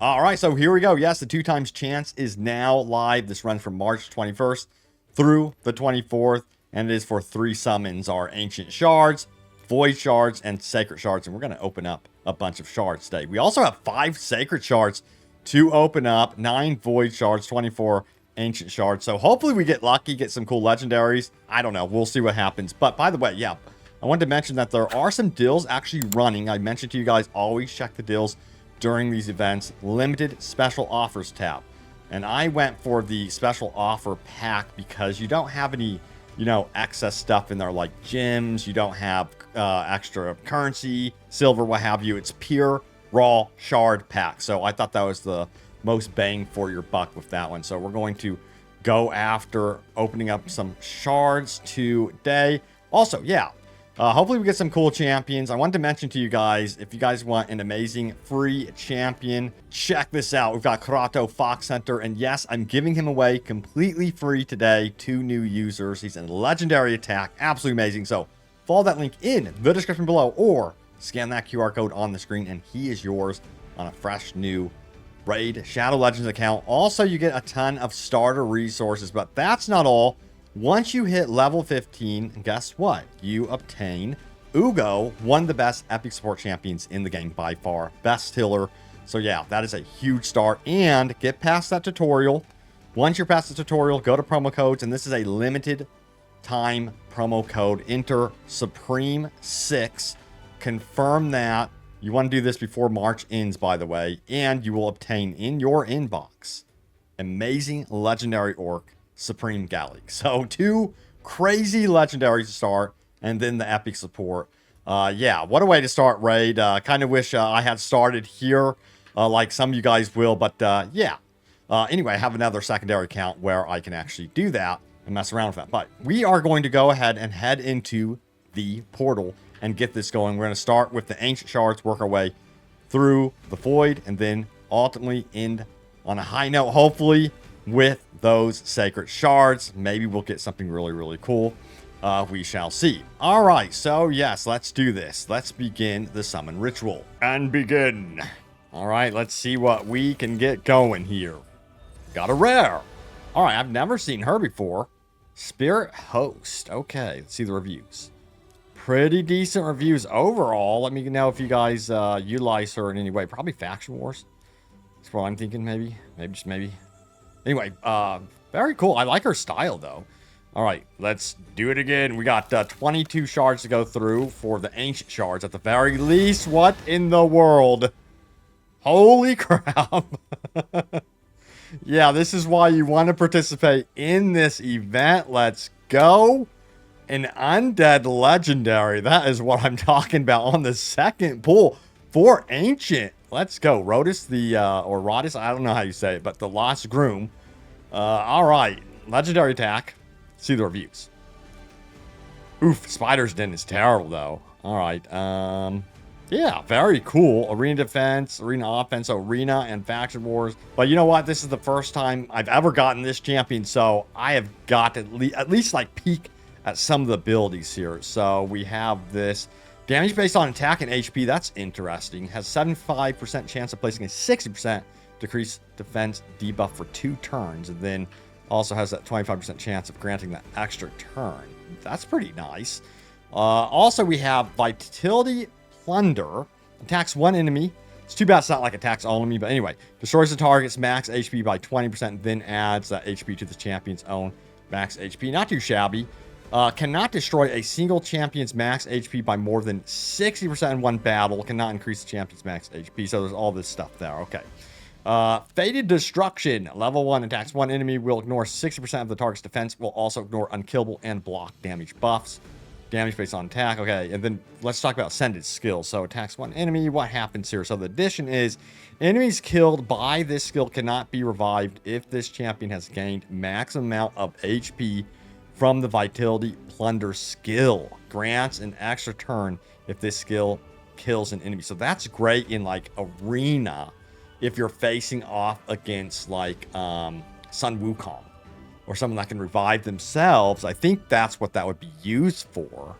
All right, so here we go. Yes, the 2x chance is now live. This runs from March 21st through the 24th, and it is for 3 summons: our Ancient Shards, Void Shards, and Sacred Shards. And we're going to open up a bunch of shards today. We also have 5 Sacred Shards to open up, 9 Void Shards, 24 Ancient Shards. So hopefully we get lucky, get some cool legendaries. I don't know. We'll see what happens. But by the way, yeah, I wanted to mention that there are some deals actually running. I mentioned to you guys, always check the deals during these events. Limited special offers tab. And I went for the special offer pack because you don't have any, you know, excess stuff in there like gems. You don't have extra currency, silver, what have you. It's pure raw shard pack. So I thought that was the most bang for your buck with that one. So we're going to go after opening up some shards today. Also, yeah, hopefully we get some cool champions. I wanted to mention to you guys, if you guys want an amazing free champion, check this out. We've got Krato Fox Hunter, and yes, I'm giving him away completely free today to new users. He's a legendary attack, absolutely amazing. So follow that link in the description below, or scan that QR code on the screen, and he is yours on a fresh new Raid Shadow Legends account. Also, you get a ton of starter resources, but that's not all. Once you hit level 15, guess what? You obtain GOOOO, one of the best epic support champions in the game by far. Best healer. So yeah, that is a huge start. And get past that tutorial. Once you're past the tutorial, go to promo codes, and this is a limited time promo code. Enter Supreme6. Confirm that. You want to do this before March ends, by the way, and you will obtain in your inbox amazing legendary orc Supreme Galley. So 2 crazy legendaries to start, and then the epic support. Yeah, what a way to start Raid. Kind of wish I had started here like some of you guys will, but yeah. Anyway, I have another secondary account where I can actually do that and mess around with that. But we are going to go ahead and head into the portal and get this going. We're going to start with the Ancient Shards, work our way through the Void, and then ultimately end on a high note, hopefully, with those Sacred Shards. Maybe we'll get something really, really cool. We shall see. All right, so yes, let's do this. Let's begin the summon ritual. And begin. All right, let's see what we can get going here. Got a rare. All right, I've never seen her before. Spirit Host. Okay, let's see the reviews. Pretty decent reviews overall. Let me know if you guys utilize her in any way. Probably Faction Wars. That's what I'm thinking, maybe. Maybe, just maybe. Anyway, very cool. I like her style, though. All right, let's do it again. We got 22 shards to go through for the Ancient Shards at the very least. What in the world? Holy crap. Yeah, this is why you want to participate in this event. Let's go. An undead legendary. That is what I'm talking about on the second pull for Ancient. Let's go. Rodus or Rodus, I don't know how you say it, but the Lost Groom. All right. Legendary attack. See the reviews. Oof, Spider's Den is terrible, though. All right. Yeah, very cool. Arena defense, arena offense, arena, and faction wars. But you know what? This is the first time I've ever gotten this champion, so I have got to at least like peek at some of the abilities here. So we have this damage based on attack and HP. That's interesting. Has 75% chance of placing a 60% decreased defense debuff for 2 turns. And then also has that 25% chance of granting that extra turn. That's pretty nice. Also, we have Vitality Plunder. Attacks 1 enemy. It's too bad it's not like attacks all enemy. But anyway, destroys the target's max HP by 20%. Then adds that HP to the champion's own max HP. Not too shabby. Cannot destroy a single champion's max HP by more than 60% in one battle. Cannot increase the champion's max HP. So there's all this stuff there. Okay. Fated Destruction. Level 1 attacks 1 enemy. Will ignore 60% of the target's defense. Will also ignore unkillable and block damage buffs. Damage based on attack. Okay. And then let's talk about Ascended skills. So attacks 1 enemy. What happens here? So the addition is enemies killed by this skill cannot be revived if this champion has gained maximum amount of HP from the Vitality Plunder skill. Grants an extra turn if this skill kills an enemy. So that's great in like arena if you're facing off against like Sun Wukong or someone that can revive themselves. I think that's what that would be used for.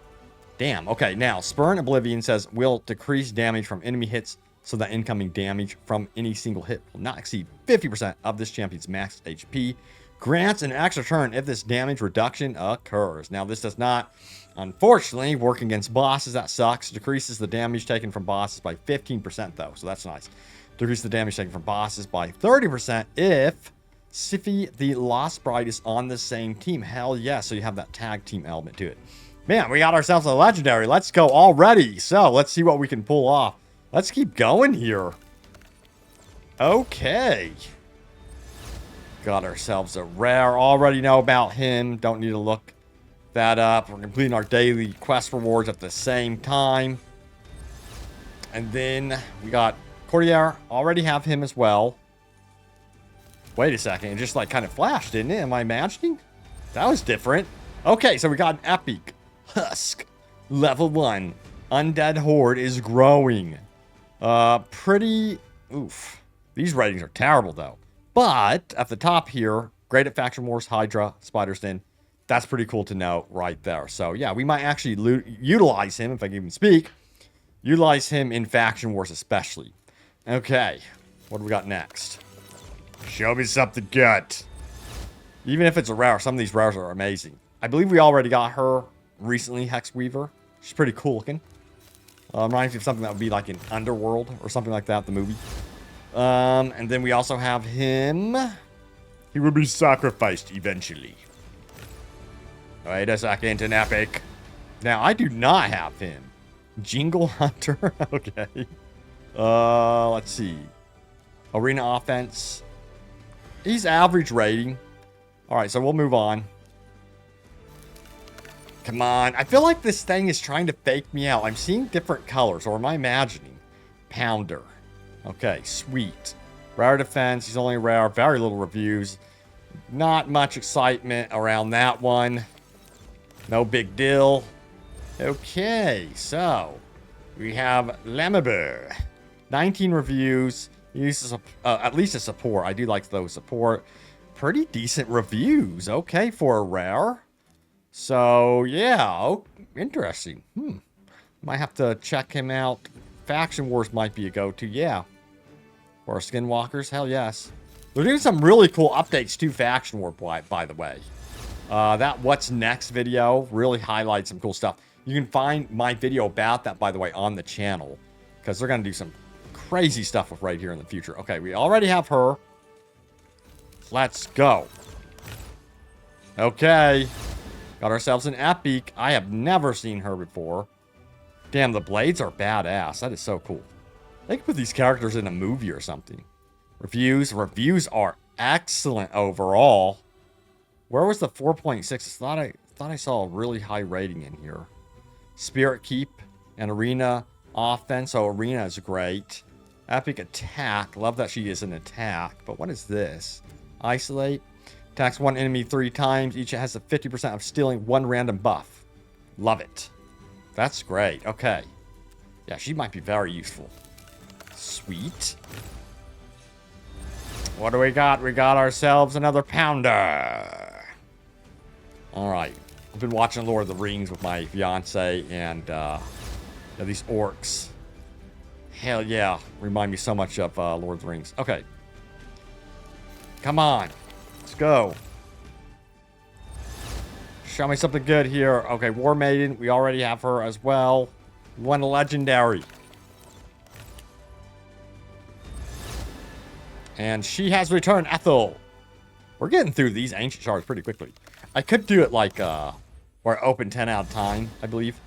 Damn. Okay, now Spurn Oblivion says will decrease damage from enemy hits so that incoming damage from any single hit will not exceed 50% of this champion's max HP. Grants an extra turn if this damage reduction occurs. Now, this does not, unfortunately, work against bosses. That sucks. Decreases the damage taken from bosses by 15%, though, so that's nice. Decreases the damage taken from bosses by 30% if Siphi the Lost Bride is on the same team. Hell yeah, so you have that tag team element to it. Man, we got ourselves a legendary. Let's go already. So, let's see what we can pull off. Let's keep going here. Okay. Got ourselves a rare. Already know about him. Don't need to look that up. We're completing our daily quest rewards at the same time. And then we got Cardiel. Already have him as well. Wait a second. It just like kind of flashed, didn't it? Am I imagining? That was different. Okay, so we got an epic. Husk. Level 1. Undead Horde is growing. Pretty... Oof. These ratings are terrible, though. But, at the top here, great at Faction Wars, Hydra, Spider's Den. That's pretty cool to know right there. So, yeah, we might actually utilize him, if I can even speak. Utilize him in Faction Wars especially. Okay. What do we got next? Show me something good. Even if it's a rare, some of these rares are amazing. I believe we already got her recently, Hex Weaver. She's pretty cool looking. Reminds me of something that would be like in Underworld or something like that, the movie. And then we also have him. He will be sacrificed eventually. Wait a second, an epic. Now, I do not have him. Jingle Hunter. Okay. Let's see. Arena offense. He's average rating. Alright, so we'll move on. Come on. I feel like this thing is trying to fake me out. I'm seeing different colors, or am I imagining? Pounder. Okay, sweet. Rare defense. He's only rare. Very little reviews. Not much excitement around that one. No big deal. Okay, so we have Lamabur. 19 reviews. He uses at least a support. I do like those support. Pretty decent reviews. Okay, for a rare. So, yeah. Oh, interesting. Might have to check him out. Faction Wars might be a go-to. Yeah. Or Skinwalkers. Hell yes. They're doing some really cool updates to Faction War, by the way. That What's Next video really highlights some cool stuff. You can find my video about that, by the way, on the channel. Because they're going to do some crazy stuff with right here in the future. Okay, we already have her. Let's go. Okay. Got ourselves an epic. I have never seen her before. Damn, the blades are badass. That is so cool. They could put these characters in a movie or something. Reviews. Reviews are excellent overall. Where was the 4.6? I thought I saw a really high rating in here. Spirit Keep and Arena offense. So Arena is great. Epic attack. Love that she is an attack. But what is this? Isolate. Attacks one enemy 3 times. Each has a 50% of stealing 1 random buff. Love it. That's great. Okay. Yeah, she might be very useful. Sweet. What do we got? We got ourselves another Pounder. Alright. I've been watching Lord of the Rings with my fiance and these orcs. Hell yeah. Remind me so much of Lord of the Rings. Okay. Come on. Let's go. Show me something good here. Okay, War Maiden. We already have her as well. One legendary. And she has returned, Ethel. We're getting through these ancient shards pretty quickly. I could do it like, where I open 10 at a time, I believe.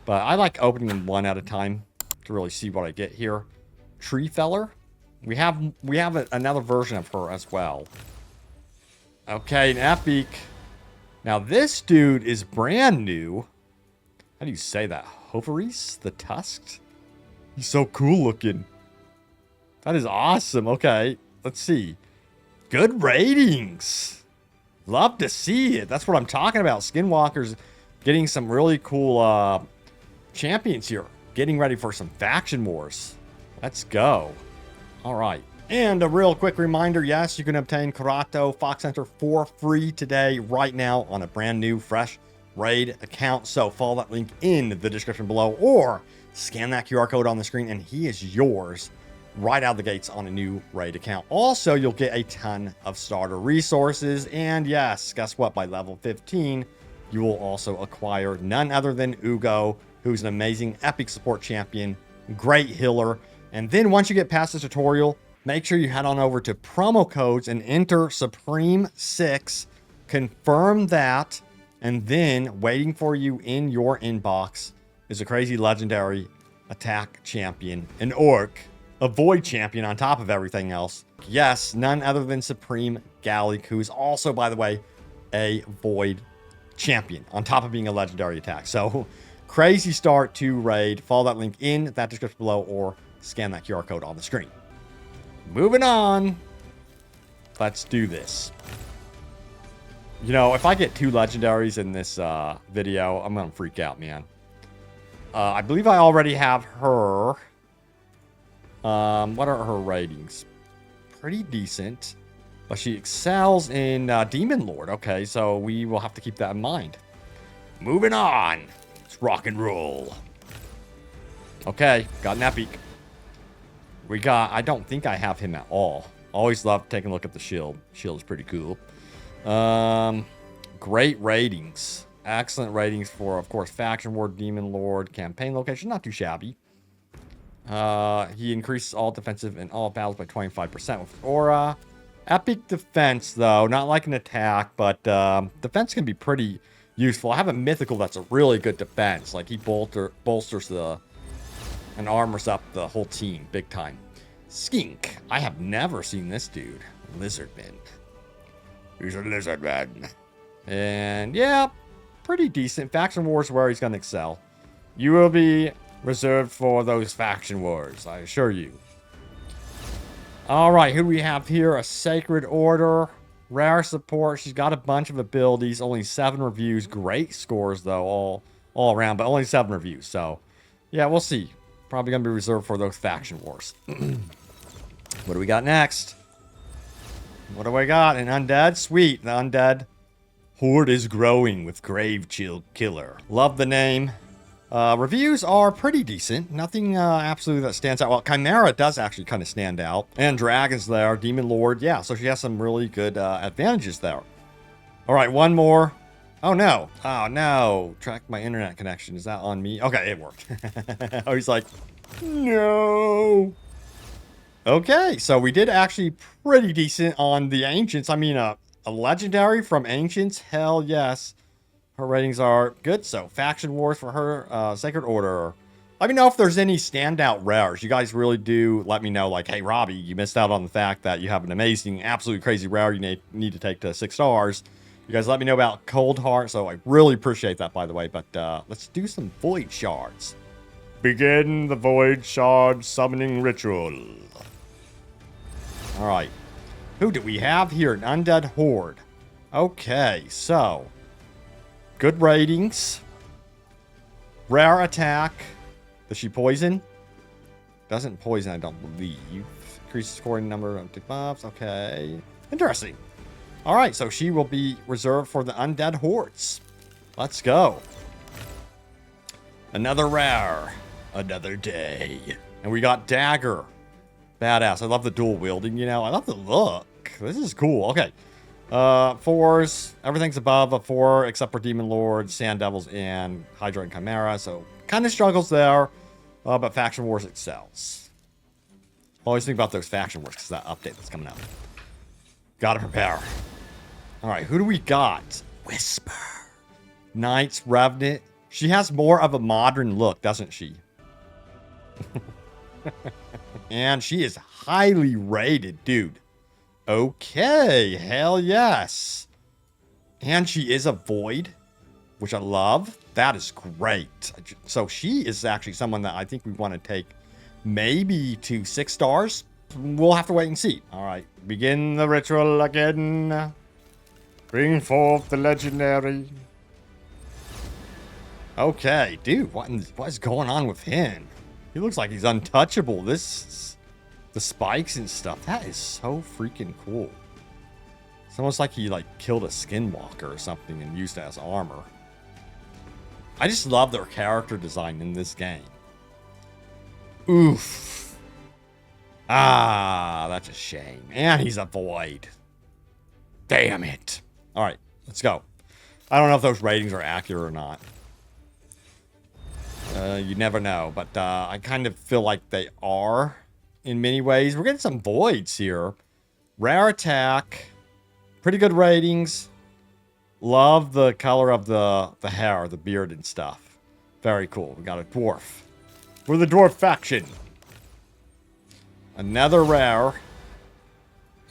But I like opening them 1 at a time to really see what I get here. Tree Feller. We have another version of her as well. Okay, an epic. Now this dude is brand new. How do you say that? Hoveries? The Tusked? He's so cool looking. That is awesome. Okay, let's see. Good ratings. Love to see it. That's what I'm talking about. Skinwalkers getting some really cool champions here. Getting ready for some faction wars. Let's go. All right. And a real quick reminder, yes, you can obtain Karato Fox Center for free today, right now, on a brand new, fresh raid account. So follow that link in the description below, or scan that QR code on the screen, and he is yours right out of the gates on a new raid account. Also, you'll get a ton of starter resources. And yes, guess what? By level 15, you will also acquire none other than GOOOO, who's an amazing epic support champion, great healer. And then once you get past the tutorial, make sure you head on over to promo codes and enter Supreme6, confirm that, and then waiting for you in your inbox is a crazy legendary attack champion, an orc, a void champion on top of everything else. Yes, none other than Supreme Gallic, who is also, by the way, a void champion on top of being a legendary attack. So crazy start to raid. Follow that link in that description below or scan that QR code on the screen. Moving on. Let's do this. You know, if I get 2 legendaries in this video, I'm going to freak out, man. I believe I already have her. What are her ratings? Pretty decent. But she excels in Demon Lord. Okay, so we will have to keep that in mind. Moving on. Let's rock and roll. Okay, got an epic. We got, I don't think I have him at all. Always love taking a look at the shield. Shield is pretty cool. Great ratings. Excellent ratings for, of course, Faction Ward, Demon Lord, Campaign Location. Not too shabby. He increases all defensive in all battles by 25% with Aura. Epic defense, though. Not like an attack, but defense can be pretty useful. I have a mythical that's a really good defense. Like, he bolsters and armors up the whole team big time. Skink. I have never seen this dude. Lizardman. He's a lizardman. And, yeah, pretty decent. Faction Wars where he's going to excel. You will be reserved for those faction wars, I assure you. All right, who do we have here? A Sacred Order. Rare support. She's got a bunch of abilities. Only 7 reviews. Great scores, though, all around. But only 7 reviews. So, yeah, we'll see. Probably going to be reserved for those faction wars. What do we got next? What do I got? An undead? Sweet. The undead horde is growing with Grave Chill Killer. Love the name. Reviews are pretty decent. Nothing absolutely that stands out. Well, Chimera does actually kind of stand out. And Dragon's there. Demon Lord. Yeah, so she has some really good advantages there. All right, one more. Oh, no. Oh, no. Track my internet connection. Is that on me? Okay, it worked. Oh, he's like, no. Okay, so we did actually pretty decent on the Ancients. I mean, a legendary from Ancients? Hell yes. Her ratings are good. So, Faction Wars for her, Sacred Order. Let me know if there's any standout rares. You guys really do let me know, like, hey, Robbie, you missed out on the fact that you have an amazing, absolutely crazy rare you need to take to 6 stars. You guys let me know about Cold Heart, so I really appreciate that, by the way. But let's do some Void Shards. Begin the Void Shard summoning ritual. All right. Who do we have here? An Undead Horde. Okay, so good ratings. Rare attack. Does she poison? Doesn't poison, I don't believe. Increases scoring number of debuffs. Okay. Interesting. All right, so she will be reserved for the Undead Hordes. Let's go. Another rare. Another day. And we got Dagger. Badass. I love the dual wielding, you know. I love the look. This is cool. Okay. 4s. Everything's above a 4 except for Demon Lord, Sand Devils, and Hydra and Chimera. So kind of struggles there. But Faction Wars excels. Always think about those Faction Wars because that update that's coming out. Gotta prepare. All right, who do we got? Whisper. Knights Revenant. She has more of a modern look, doesn't she? And she is highly rated, dude. Okay, hell yes. And she is a Void, which I love. That is great. So she is actually someone that I think we want to take maybe to 6 stars. We'll have to wait and see. All right, begin the ritual again. Bring forth the legendary. Okay, dude, what is going on with him? He looks like he's untouchable. The spikes and stuff, that is so freaking cool. It's almost like he killed a skinwalker or something and used it as armor. I just love their character design in this game. Oof. Ah, that's a shame. And he's a void. Damn it. All right, let's go. I don't know if those ratings are accurate or not. You never know, but I kind of feel like they are in many ways. We're getting some voids here. Rare attack. Pretty good ratings. Love the color of the hair, the beard and stuff. Very cool. We got a dwarf. We're the dwarf faction. Another rare.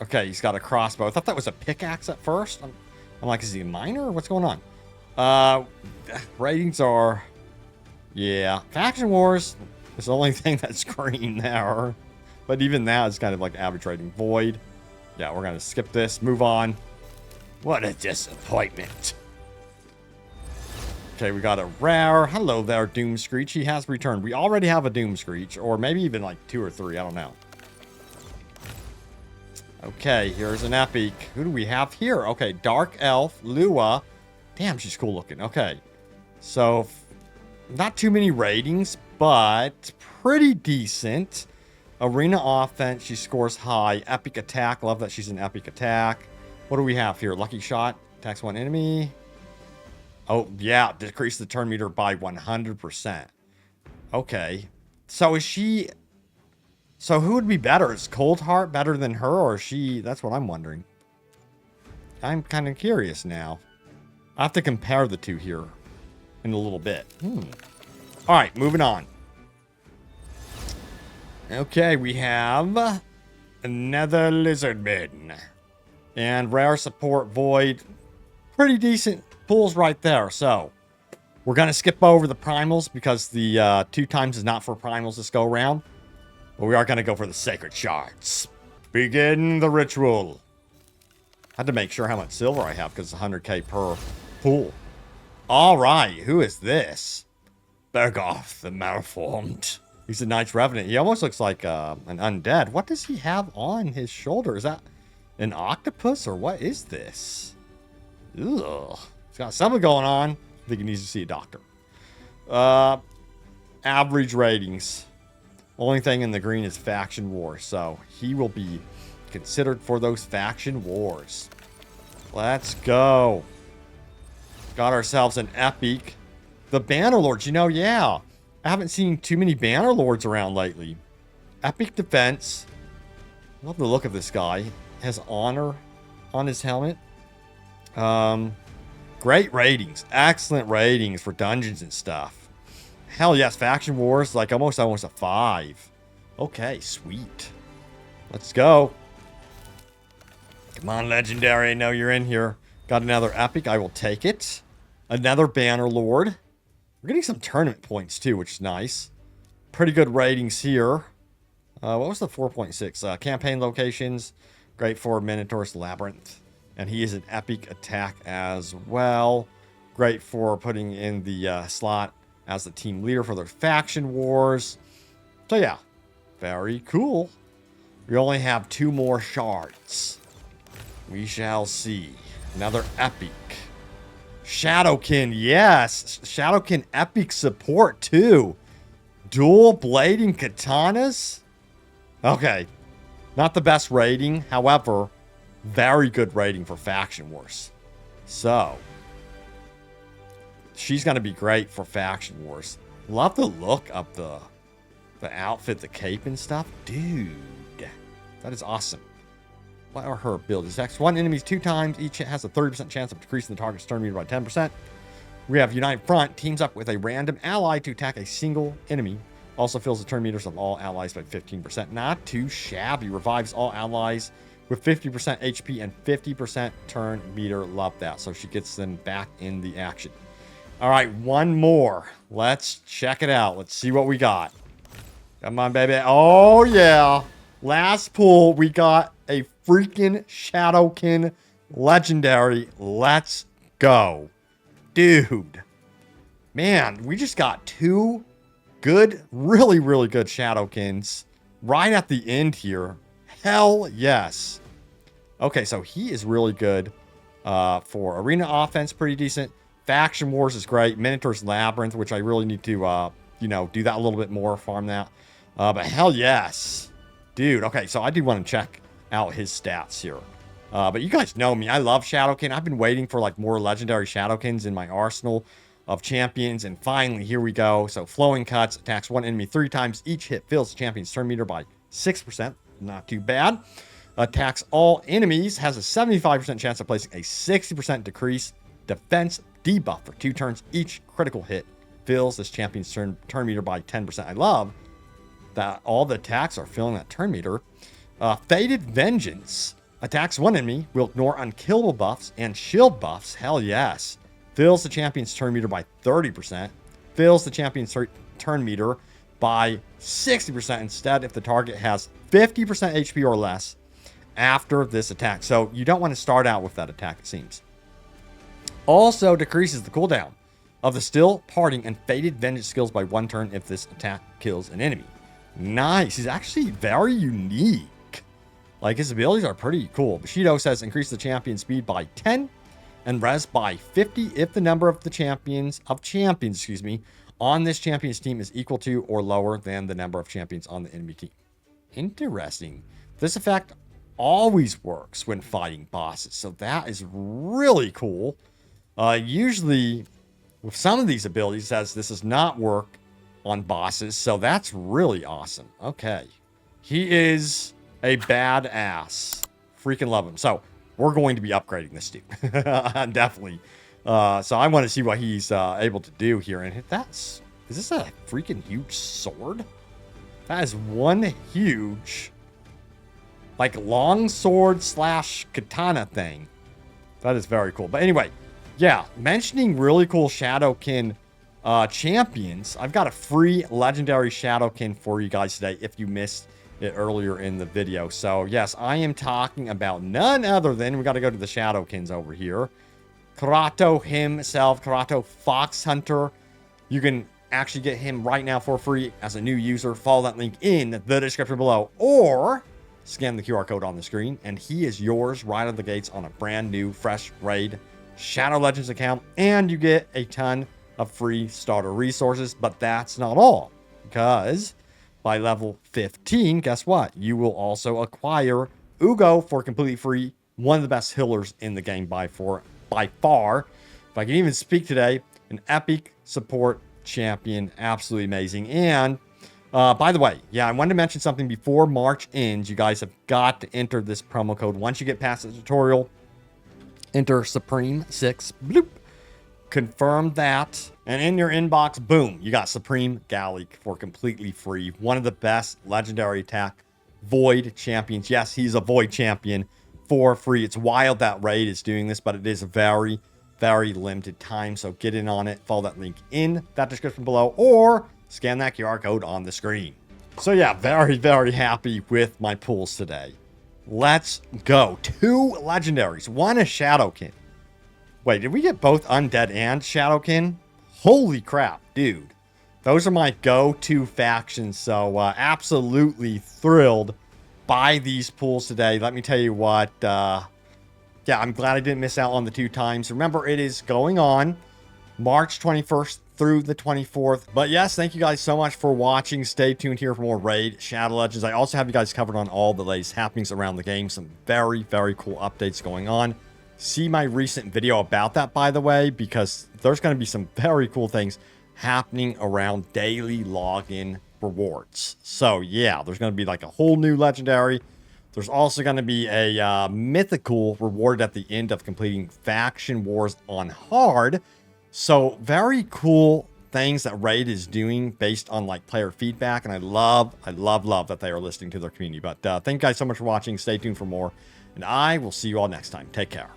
Okay, he's got a crossbow. I thought that was a pickaxe at first. I'm like, is he a miner? What's going on? Ratings are... Yeah. Faction Wars is the only thing that's green there. But even that is kind of like average rating. Void. Yeah, we're going to skip this. Move on. What a disappointment. Okay, we got a rare. Hello there, Doom Screech. He has returned. We already have a Doom Screech. Or maybe even like 2 or 3. I don't know. Okay, here's an epic. Who do we have here? Okay, Dark Elf, Lua. Damn, she's cool looking. Okay. So, not too many ratings, but pretty decent. Arena offense, she scores high. Epic attack, love that she's an epic attack. What do we have here? Lucky shot, attacks one enemy. Oh, yeah, decrease the turn meter by 100%. Okay. So is she... So who would be better? Is Cold Heart better than her, or is she... That's what I'm wondering. I'm kind of curious now. I have to compare the two here in a little bit. All right, moving on. Okay, we have another Lizardman. And rare support void. Pretty decent pulls right there. So, we're going to skip over the primals because the 2 times is not for primals this go around. But we are going to go for the sacred shards. Begin the ritual. Had to make sure how much silver I have because it's 100k per pool. All right, who is this? Bergoth, the malformed. He's a Knight's Revenant. He almost looks like an undead. What does he have on his shoulder? Is that an octopus or what is this? Ugh. He's got something going on. I think he needs to see a doctor. Average ratings. Only thing in the green is faction wars, so he will be considered for those faction wars. Let's go. Got ourselves an epic. The Bannerlords, you know, yeah. I haven't seen too many Bannerlords around lately. Epic defense. Love the look of this guy. Has honor on his helmet. Great ratings. Excellent ratings for dungeons and stuff. Hell yes, faction wars, like almost a 5. Okay, sweet. Let's go. Come on, Legendary, I know you're in here. Got another epic, I will take it. Another Bannerlord. We're getting some tournament points too, which is nice. Pretty good ratings here. What was the 4.6? Campaign locations. Great for Minotaur's Labyrinth. And he is an epic attack as well. Great for putting in the slot as the team leader for their faction wars. So yeah, very cool. We only have 2 more shards. We shall see. Another epic. Shadowkin, yes. Shadowkin epic support too. Dual blading katanas? Okay. Not the best rating. However, very good rating for faction wars. So, she's going to be great for faction wars. Love the look of the outfit, the cape and stuff. Dude, that is awesome. What are her abilities? X1 enemies 2 times. Each has a 30% chance of decreasing the target's turn meter by 10%. We have United Front. Teams up with a random ally to attack a single enemy. Also fills the turn meters of all allies by 15%. Not too shabby. Revives all allies with 50% HP and 50% turn meter. Love that. So she gets them back in the action. All right, one more. Let's check it out. Let's see what we got. Come on, baby. Oh, yeah. Last pull, we got a freaking Shadowkin Legendary. Let's go. Dude. Man, we just got 2 good, really, really good Shadowkins right at the end here. Hell yes. Okay, so he is really good for arena offense, pretty decent. Faction Wars is great. Minotaur's Labyrinth, which I really need to, do that a little bit more, farm that. But hell yes. Dude, okay, so I do want to check out his stats here. But you guys know me. I love Shadowkin. I've been waiting for like more legendary Shadowkins in my arsenal of champions. And finally, here we go. So Flowing Cuts attacks one enemy 3 times. Each hit fills the champion's turn meter by 6%. Not too bad. Attacks all enemies. Has a 75% chance of placing a 60% decrease defense debuff for 2 turns. Each critical hit fills this champion's turn meter by 10%. I love that all the attacks are filling that turn meter. Fated Vengeance. Attacks one enemy, will ignore unkillable buffs and shield buffs. Hell yes. Fills the champion's turn meter by 30%. Fills the champion's turn meter by 60% instead if the target has 50% HP or less after this attack. So you don't want to start out with that attack, it seems. Also decreases the cooldown of the Still Parting and Fated Vengeance skills by 1 turn if this attack kills an enemy. Nice. He's actually very unique. Like, his abilities are pretty cool. Bushido says increase the champion speed by 10 and res by 50 if the number of the champions, on this champion's team is equal to or lower than the number of champions on the enemy team. Interesting. This effect always works when fighting bosses, so that is really cool. Usually, with some of these abilities, this does not work on bosses, so that's really awesome. Okay. He is a badass. Freaking love him. So we're going to be upgrading this dude. Definitely. So I want to see what he's able to do here. And is this a freaking huge sword? That is one huge, like, long sword / katana thing. That is very cool. But anyway, yeah, mentioning really cool Shadowkin champions, I've got a free legendary Shadowkin for you guys today if you missed it earlier in the video. So yes, I am talking about none other than, we got to go to the Shadowkins over here. Karato himself, Karato Fox Hunter. You can actually get him right now for free as a new user. Follow that link in the description below, or scan the QR code on the screen, and he is yours right out of the gates on a brand new, fresh raid Shadow Legends account. And you get a ton of free starter resources, but that's not all, because by level 15, guess what? You will also acquire Ugo for completely free. One of the best healers in the game by far. If I can even speak today, an epic support champion. Absolutely amazing. And by the way, yeah, I wanted to mention something before March ends. You guys have got to enter this promo code. Once you get past the tutorial, enter Supreme6. Bloop. Confirm that, and in your inbox, boom, you got Supreme Gallic for completely free. One of the best legendary attack Void champions. Yes, he's a Void champion for free. It's wild that raid is doing this, but it is a very, very limited time. So get in on it. Follow that link in that description below, or scan that QR code on the screen. So yeah, very, very happy with my pulls today. Let's go. 2 legendaries, 1 a Shadowkin. Wait, did we get both Undead and Shadowkin? Holy crap, dude. Those are my go-to factions, so absolutely thrilled by these pulls today. Let me tell you what, yeah, I'm glad I didn't miss out on the 2 times. Remember, it is going on March 21st through the 24th. But yes, thank you guys so much for watching. Stay tuned here for more Raid Shadow Legends. I also have you guys covered on all the latest happenings around the game. Some very, very cool updates going on. See my recent video about that, by the way, because there's going to be some very cool things happening around daily login rewards. So yeah, there's going to be like a whole new legendary. There's also going to be a mythical reward at the end of completing faction wars on hard. So very cool things that Raid is doing based on like player feedback, and I love that they are listening to their community. But thank you guys so much for watching. Stay tuned for more, and I will see you all next time. Take care.